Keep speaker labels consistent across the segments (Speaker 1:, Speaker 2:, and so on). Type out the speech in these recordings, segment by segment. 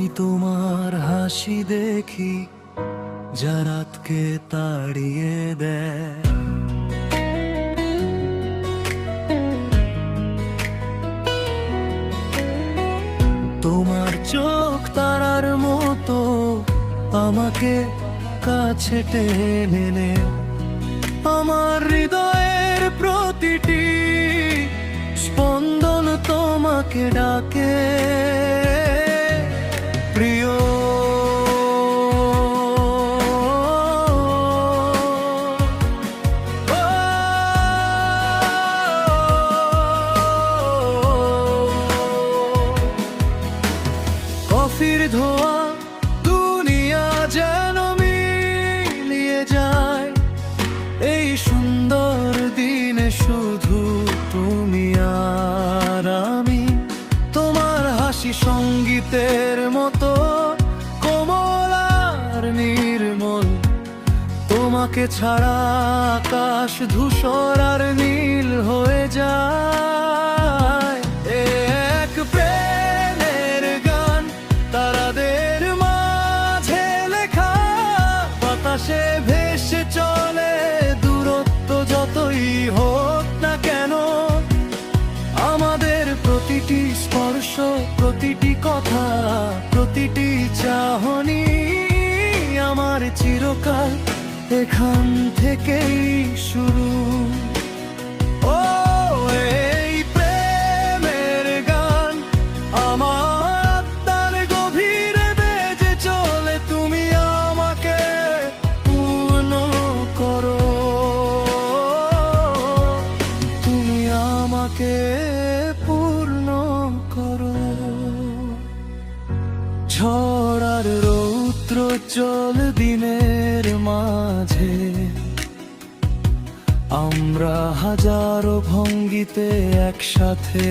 Speaker 1: আমি তোমার হাসি দেখি যা রাতকে তাড়িয়ে দেয়। তোমার চোখ তারার মতো আমাকে কাছে টেনে নে। আমার হৃদয়ের প্রতিটি স্পন্দন তোমাকে ডাকে প্রিয়। কফির ধোয়া দুনিয়া যেন মিলিয়ে যায় এই সুন্দর দিনে, শুধু তুমি আর আমি। তোমার হাসি সঙ্গীতের মতো কোমল আর নির্মল, তোমাকে ছাড়া আকাশ ধূসর আর নীল হয়ে যায়। এক প্রেমের গান তারাদের মাঝে লেখা, বাতাসে ভেসে চলে দূরত্ব যতই হোক না কেন। আমাদের প্রতিটি স্পর্শ, প্রতিটি কথা, প্রতিটি চাহনি আমার চিরকাল এখান থেকেই শুরু। ও এই প্রেমের গান আমার আত্মার গভীরে বেজে চলে, তুমি আমাকে পূর্ণ করো, তুমি আমাকে পূর্ণ করো। ঝড় আর রৌদ্র জল দিনের মাঝে আমরা হাজারো ভঙ্গিতে একসাথে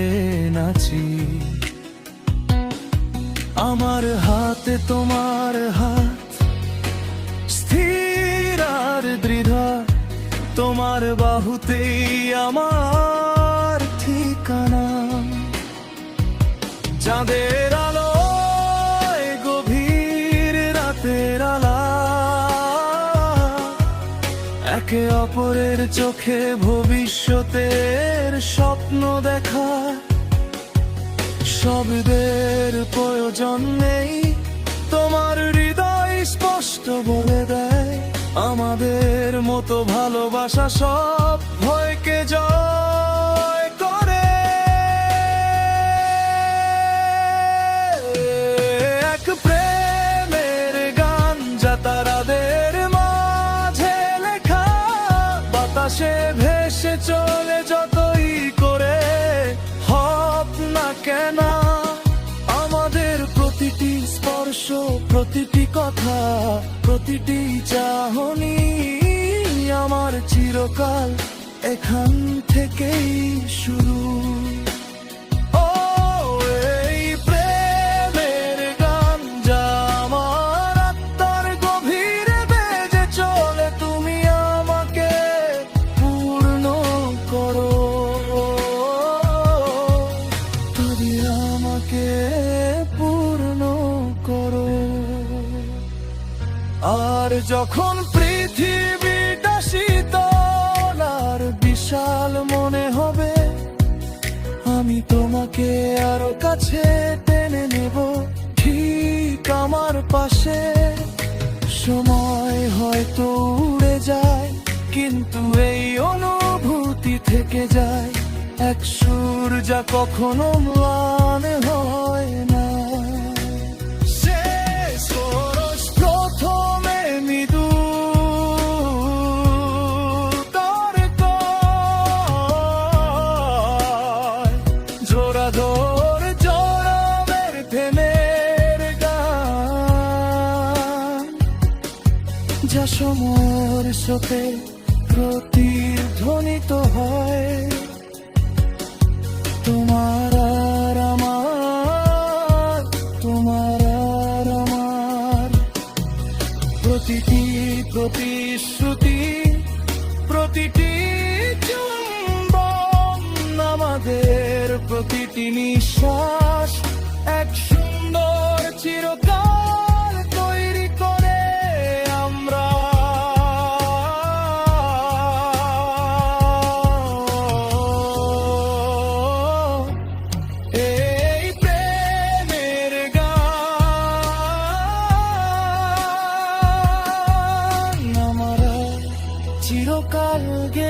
Speaker 1: নাচি। আমার হাতে তোমার হাত স্থির আর দৃঢ়, তোমার বাহুতেই আমার ঠিকানা। চাঁদের আলো গভীর রাতের আলা, একে অপরের চোখে ভবিষ্যতের স্বপ্ন দেখা। শব্দের প্রয়োজন নেই, তোমার হৃদয় স্পষ্ট বলে দেয় আমাদের মতো ভালোবাসা সব ভয়কে জয় করে। এক প্রেমের গান যা তারাদের মাঝে লেখা, বাতাসে ভেসে চলে যতই করে হোক না কেন। আমাদের প্রতিটি স্পর্শ, প্রতিটি কথা, প্রতিটি চাহনি আমার চিরকাল এখান থেকেই শুরু। ও এই প্রেমের গান যা আমার আত্মার গভীরে বেজে চলে, তুমি আমাকে পূর্ণ করো, তুমি আমাকে পূর্ণ করো। আর যখন পৃথিবীটা শীতল আর বিশাল মনে হবে, আমি তোমাকে আরো কাছে টেনে নেব ঠিক আমার পাশে। সময় হয়তো উড়ে যায়, কিন্তু এই অনুভূতি থেকে যায় এক সুর যা কখনো ম্লান হয় না। শেষ খরচ প্রথমে মৃদু জোড়াধর জড়াবের প্রেমের গান, যা সময়ের সাথে প্রতিধ্বনিত হয়। তোমার আর আমার, তোমার আর আমার প্রতিটি প্রতিশ্রুতি, প্রতিটি চুম্বন, আমাদের প্রতিটি নিঃশ্বাস এক সুন্দর চিরকাল কাল গে